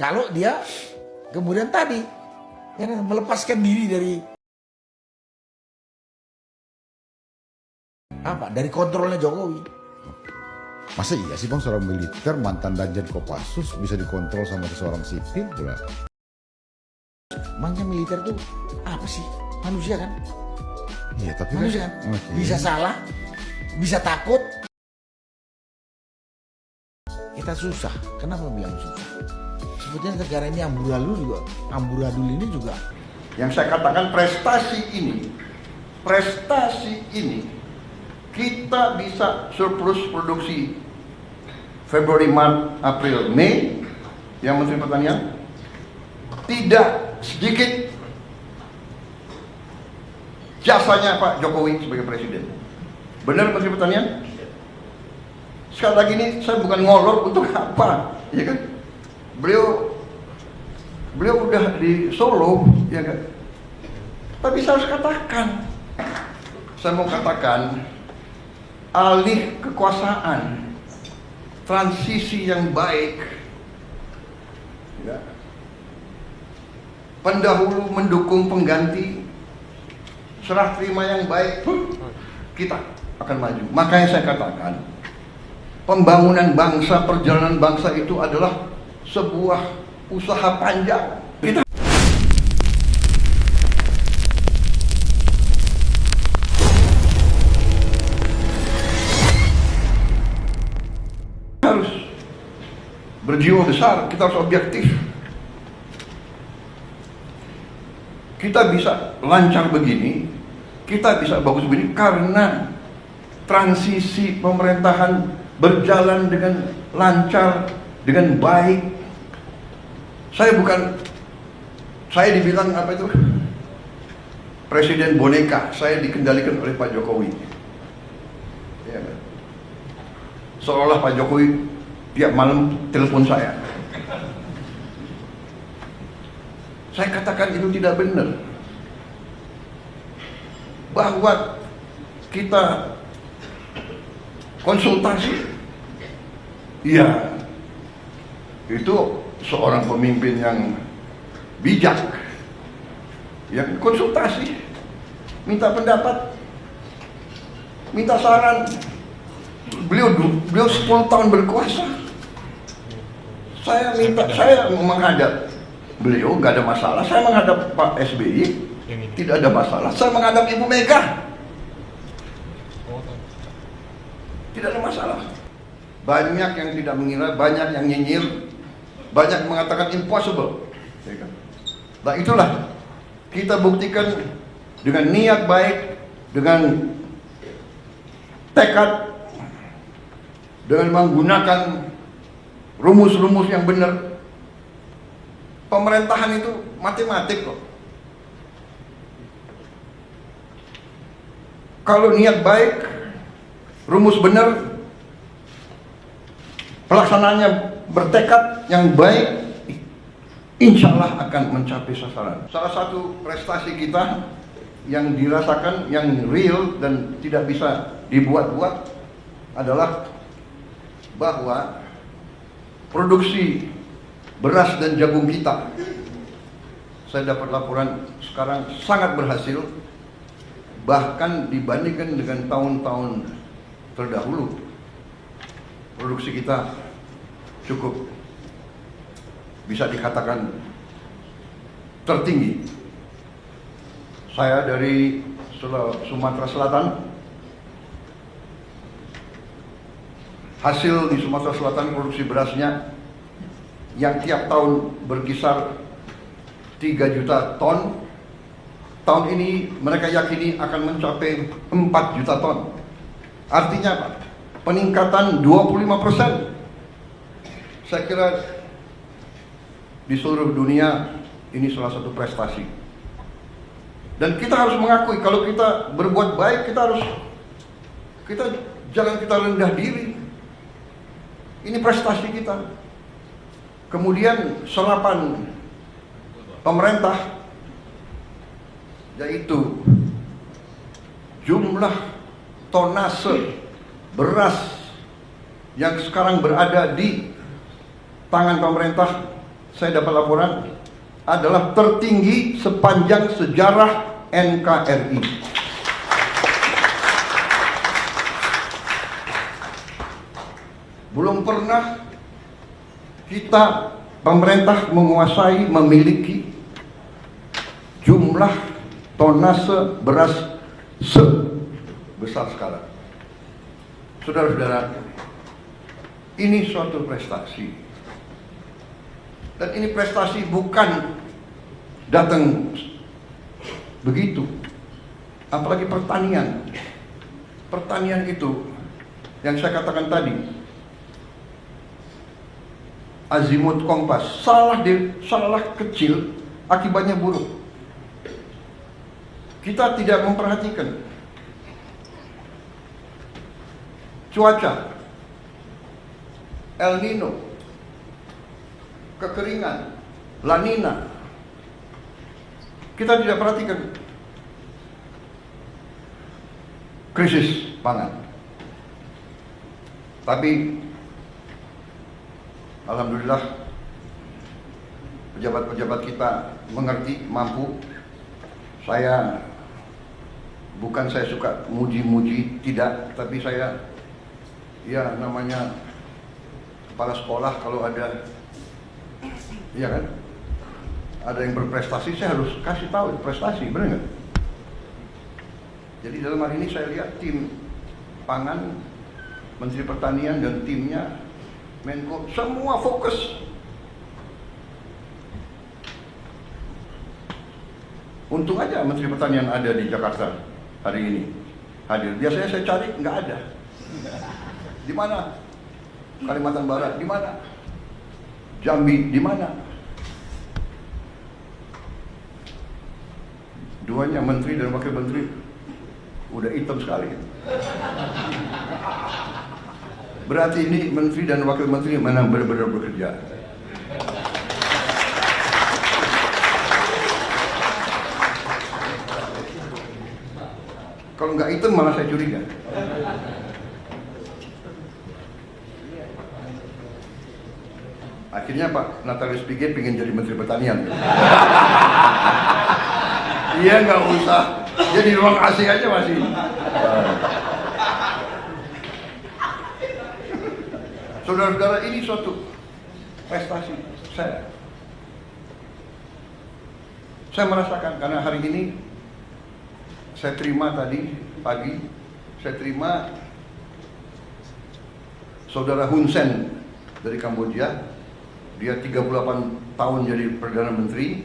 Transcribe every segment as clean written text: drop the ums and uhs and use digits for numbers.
Kalau dia kemudian tadi ya, melepaskan diri dari dari kontrolnya Jokowi. Masa iya sih bang, seorang militer mantan Danjen Kopassus bisa dikontrol sama seorang sipil pula? Makanya militer tuh apa sih? Manusia kan? Iya tapi Manusia kan? okay. Bisa salah, bisa takut. Kita susah. Kenapa bilang susah? Sebetulnya negara ini amburadul ini juga. Yang saya katakan prestasi ini kita bisa surplus produksi Februari, Maret, April, Mei. Yang Menteri Pertanian tidak sedikit jasanya Pak Jokowi sebagai Presiden. Benar Menteri Pertanian? Sekali lagi ini saya bukan ngolor untuk apa, ya kan? Beliau udah di Solo, ya kan? Tapi saya harus katakan, saya mau katakan, alih kekuasaan, transisi yang baik, ya. Pendahulu mendukung pengganti, serah terima yang baik, kita akan maju. Makanya saya katakan, pembangunan bangsa, perjalanan bangsa itu adalah sebuah usaha panjang. Kita harus berjiwa besar, kita harus objektif. Kita bisa lancar begini, kita bisa bagus begini karena transisi pemerintahan berjalan dengan lancar, dengan baik. Saya dibilang apa itu? Presiden boneka, saya dikendalikan oleh Pak Jokowi. Ya, seolah Pak Jokowi tiap malam telepon saya. Saya katakan itu tidak benar. Bahwa kita konsultasi, iya, itu seorang pemimpin yang bijak, yang konsultasi, minta pendapat, minta saran. Beliau 10 tahun berkuasa. Saya menghadap beliau, nggak ada masalah. Saya menghadap Pak SBY, tidak ada masalah. Saya menghadap Ibu Mega, tidak ada masalah. Banyak yang tidak mengira, banyak yang nyinyir, banyak mengatakan impossible. Nah itulah kita buktikan dengan niat baik, dengan tekad, dengan menggunakan rumus-rumus yang benar. Pemerintahan itu matematik kok. Kalau niat baik, rumus benar, pelaksanaannya bertekad yang baik, insya Allah akan mencapai sasaran. Salah satu prestasi kita yang dirasakan, yang real dan tidak bisa dibuat-buat adalah bahwa produksi beras dan jagung kita, saya dapat laporan sekarang sangat berhasil, bahkan dibandingkan dengan tahun-tahun terdahulu. Produksi kita cukup bisa dikatakan tertinggi. Saya dari Sumatera Selatan. Hasil di Sumatera Selatan produksi berasnya yang tiap tahun berkisar 3 juta ton. Tahun ini mereka yakini akan mencapai 4 juta ton. Artinya apa? Peningkatan 25%. Saya kira di seluruh dunia ini salah satu prestasi. Dan kita harus mengakui kalau kita berbuat baik, jangan kita rendah diri. Ini prestasi kita. Kemudian serapan pemerintah, yaitu jumlah tonase beras yang sekarang berada di tangan pemerintah saya dapat laporan adalah tertinggi sepanjang sejarah NKRI. Belum pernah kita pemerintah menguasai, memiliki jumlah tonase beras sebesar sekarang. Saudara-saudara, ini suatu prestasi. Dan ini prestasi bukan datang begitu. Apalagi pertanian. Pertanian itu yang saya katakan tadi, azimut kompas, salah kecil akibatnya buruk. Kita tidak memperhatikan cuaca, El Nino, kekeringan, La Nina. Kita tidak perhatikan krisis pangan. Tapi alhamdulillah pejabat-pejabat kita mengerti, mampu. Saya suka muji-muji, tidak, tapi saya ya namanya kepala sekolah, kalau ada ya kan, ada yang berprestasi, saya harus kasih tahu prestasi, benar nggak? Jadi dalam hari ini saya lihat tim pangan, Menteri Pertanian dan timnya, Menko, semua fokus. Untung aja Menteri Pertanian ada di Jakarta hari ini, hadir. Biasanya saya cari, nggak ada. Di mana? Kalimantan Barat, di mana? Jambi, di mana? Duanya, menteri dan wakil menteri, udah hitam sekali. Berarti ini menteri dan wakil menteri mana benar-benar bekerja. Kalau nggak hitam malah saya curiga. Akhirnya Pak Natalius Pigai pengen jadi Menteri Pertanian. Iya, nggak usah. Jadi ruang AC aja masih. Saudara-saudara, ini suatu prestasi saya merasakan, karena hari ini saya terima tadi pagi, saya terima Saudara Hun Sen dari Kamboja. Dia 38 tahun jadi Perdana Menteri.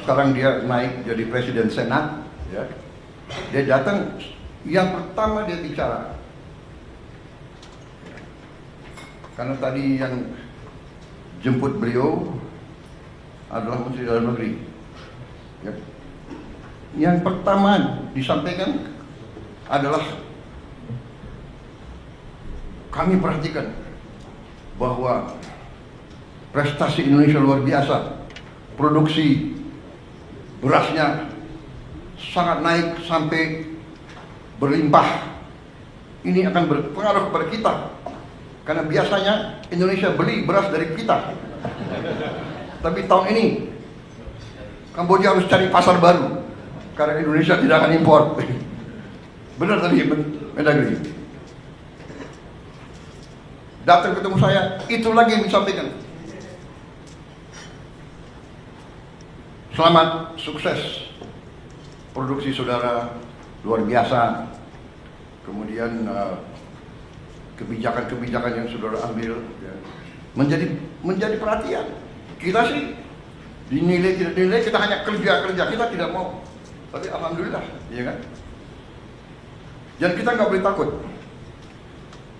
Sekarang dia naik jadi Presiden Senat, ya. Dia datang, yang pertama dia bicara, karena tadi yang jemput beliau adalah Menteri Dalam Negeri, ya. Yang pertama disampaikan adalah, kami perhatikan bahwa prestasi Indonesia luar biasa. Produksi berasnya sangat naik sampai berlimpah. Ini akan berpengaruh kepada kita, karena biasanya Indonesia beli beras dari kita. Tapi tahun ini Kamboja harus cari pasar baru, karena Indonesia tidak akan impor. Benar tadi Mendagri. Datang ketemu saya, itu lagi yang disampaikan. Selamat, sukses. Produksi saudara luar biasa. Kemudian kebijakan-kebijakan yang saudara ambil, ya, menjadi perhatian. Kita sih dinilai tidak dinilai, kita hanya kerja, kita tidak mau. Tapi alhamdulillah, ya kan? Dan kita nggak boleh takut.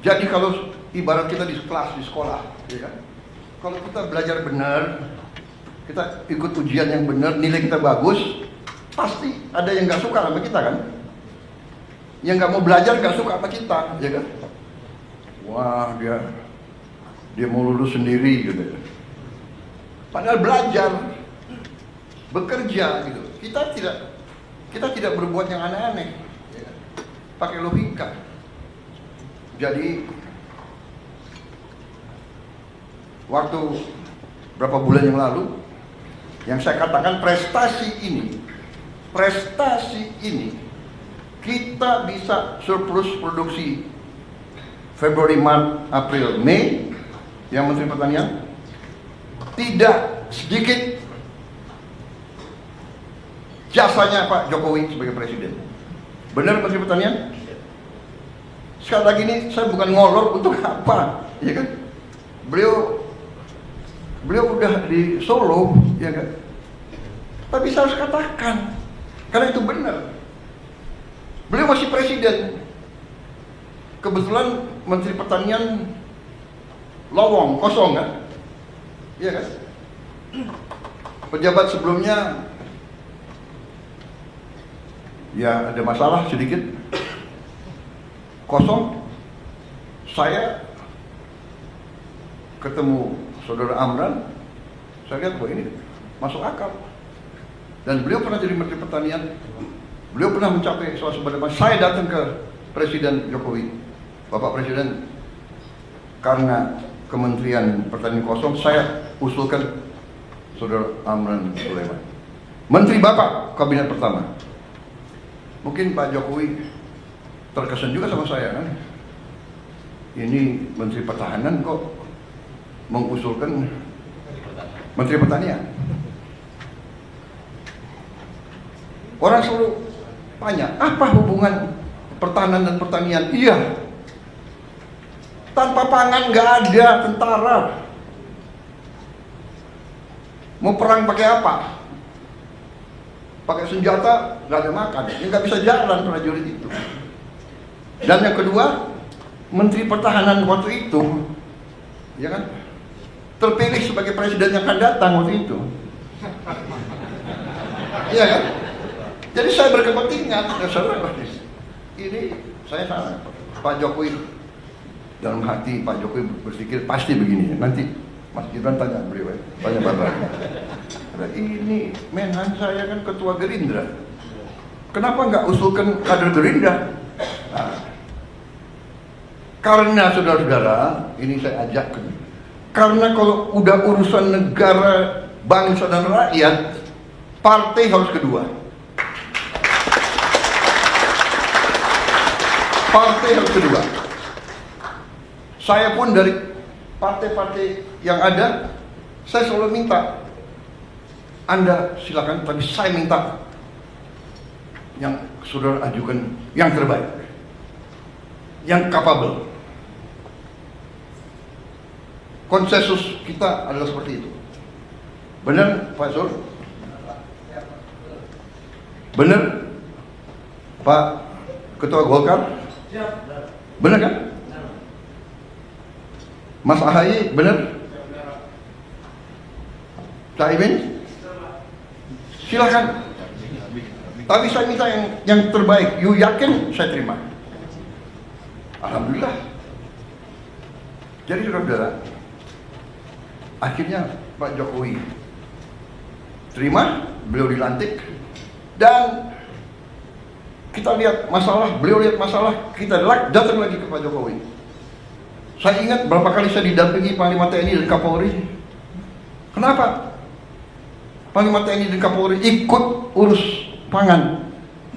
Jadi kalau ibarat kita di kelas, di sekolah, ya kan? Kalau kita belajar benar, kita ikut ujian yang benar, nilai kita bagus, pasti ada yang nggak suka sama kita kan? Yang nggak mau belajar nggak suka sama kita, ya kan? Wah, dia mau lulus sendiri gitu. Padahal belajar, bekerja gitu. Kita tidak berbuat yang aneh-aneh, ya kan? Pakai logika. Jadi waktu berapa bulan yang lalu, yang saya katakan prestasi ini kita bisa surplus produksi Februari, Maret, April, Mei, yang Menteri Pertanian tidak sedikit jasanya Pak Jokowi sebagai Presiden. Benar Menteri Pertanian? Sekali lagi ini saya bukan ngolor untuk apa, ya kan? Beliau udah di Solo, ya kan? Tapi saya harus katakan, karena itu benar. Beliau masih Presiden. Kebetulan Menteri Pertanian lowong, kosong kan? Iya kan? Pejabat sebelumnya ya ada masalah sedikit, kosong. Saya ketemu Saudara Amran, saya lihat bahwa ini masuk akal. Dan beliau pernah jadi Menteri Pertanian, beliau pernah mencapai swasembada. Saya datang ke Presiden Jokowi, Bapak Presiden, karena Kementerian Pertanian kosong, saya usulkan Saudara Amran Sulaiman, Menteri Bapak Kabinet pertama. Mungkin Pak Jokowi terkesan juga sama saya kan, ini Menteri Pertahanan kok mengusulkan Menteri Pertanian. Orang selalu tanya, apa hubungan pertahanan dan pertanian? Iya, tanpa pangan nggak ada tentara. Mau perang pakai apa? Pakai senjata, nggak ada makan. Ya nggak bisa jalan prajurit itu. Dan yang kedua, Menteri Pertahanan waktu itu, ya kan, terpilih sebagai presiden yang akan datang waktu itu. Iya kan? Jadi saya berkepentingan. Ini saya salah. Pak Jokowi, dalam hati Pak Jokowi berpikir pasti begini. Nanti Mas Gibran tanya beliau, tanya Bapak. Ini Menhan saya kan ketua Gerindra. Kenapa nggak usulkan kader Gerindra? Nah, karena saudara-saudara, ini saya ajak. Karena kalau udah urusan negara, bangsa dan rakyat, partai harus kedua. Partai harus kedua. Saya pun dari partai-partai yang ada, saya selalu minta, Anda silakan, tapi saya minta yang saudara ajukan yang terbaik, yang capable. Konsensus kita adalah seperti itu. Benar Pak Zul? Benar Pak Ketua Golkar? Benar kan? Mas Ahaye benar? Caimin? Silakan. Tapi saya minta yang terbaik. You yakin? Saya terima. Alhamdulillah. Jadi saudara-saudara, akhirnya Pak Jokowi terima, beliau dilantik, dan kita lihat masalah, beliau lihat masalah, kita datang lagi ke Pak Jokowi. Saya ingat berapa kali saya didampingi Panglima TNI dan Kapolri. Kenapa? Panglima TNI dan Kapolri ikut urus pangan,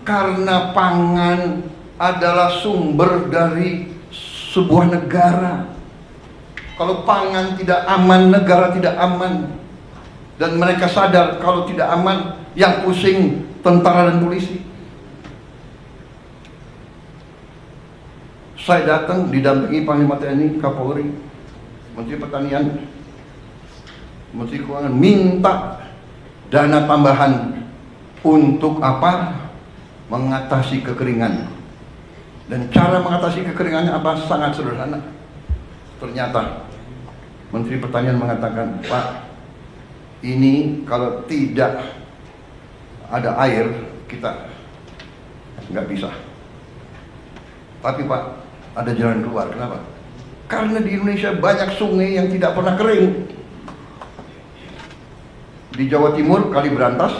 karena pangan adalah sumber dari sebuah negara. Kalau pangan tidak aman, negara tidak aman. Dan mereka sadar kalau tidak aman, yang pusing tentara dan polisi. Saya datang didampingi Panglima TNI, Kapolri, Menteri Pertanian, Menteri Keuangan, minta dana tambahan untuk apa? Mengatasi kekeringan. Dan cara mengatasi kekeringannya apa? Sangat sederhana. Ternyata Menteri Pertanian mengatakan, Pak, ini kalau tidak ada air kita nggak bisa. Tapi Pak, ada jalan keluar. Kenapa? Karena di Indonesia banyak sungai yang tidak pernah kering. Di Jawa Timur Kali Berantas,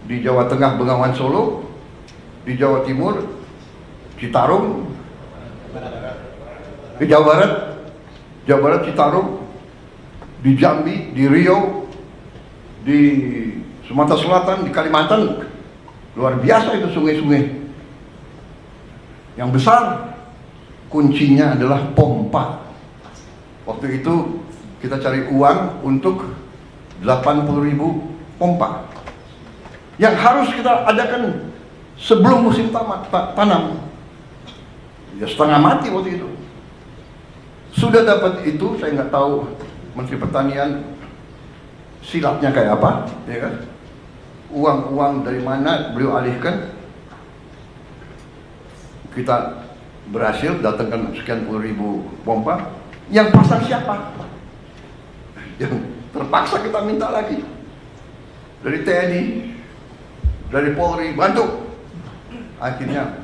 di Jawa Tengah Bengawan Solo, di Jawa Timur Citarum, di Jawa Barat Citarum, di Jambi, di Riau, di Sumatera Selatan, di Kalimantan. Luar biasa itu sungai-sungai. Yang besar kuncinya adalah pompa. Waktu itu kita cari uang untuk 80.000 pompa yang harus kita adakan sebelum musim tanam. Ya setengah mati waktu itu. Sudah dapat itu, saya nggak tahu Menteri Pertanian silapnya kayak apa, ya kan? Uang dari mana beliau alihkan? Kita berhasil datangkan sekian puluh ribu pompa. Yang pasang siapa? Yang terpaksa kita minta lagi dari TNI, dari Polri, bantu. Akhirnya,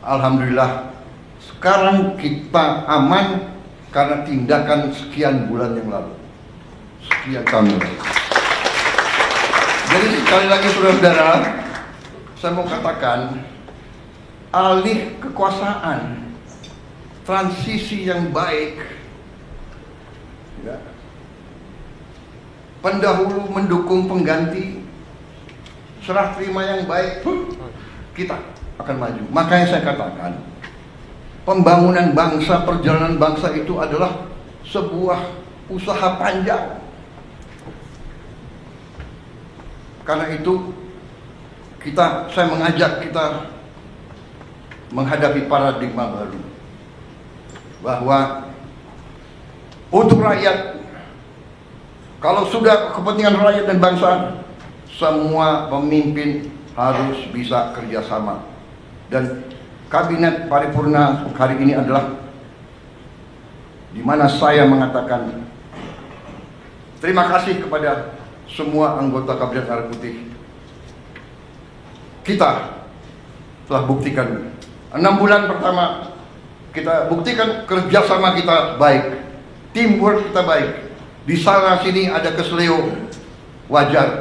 alhamdulillah, sekarang kita aman karena tindakan sekian bulan yang lalu, sekian tahun lalu. Jadi sekali lagi saudara-saudara, saya mau katakan, alih kekuasaan, transisi yang baik, ya, pendahulu mendukung pengganti, serah terima yang baik, kita akan maju. Makanya saya katakan, pembangunan bangsa, perjalanan bangsa itu adalah sebuah usaha panjang. Karena itu saya mengajak kita menghadapi paradigma baru, bahwa untuk rakyat, kalau sudah kepentingan rakyat dan bangsa, semua pemimpin harus bisa kerjasama. Dan kabinet paripurna hari ini adalah di mana saya mengatakan terima kasih kepada semua anggota Kabinet Merah Putih. Kita telah buktikan 6 bulan pertama, kita buktikan kerjasama kita baik, teamwork kita baik. Di sana sini ada keseleo, wajar.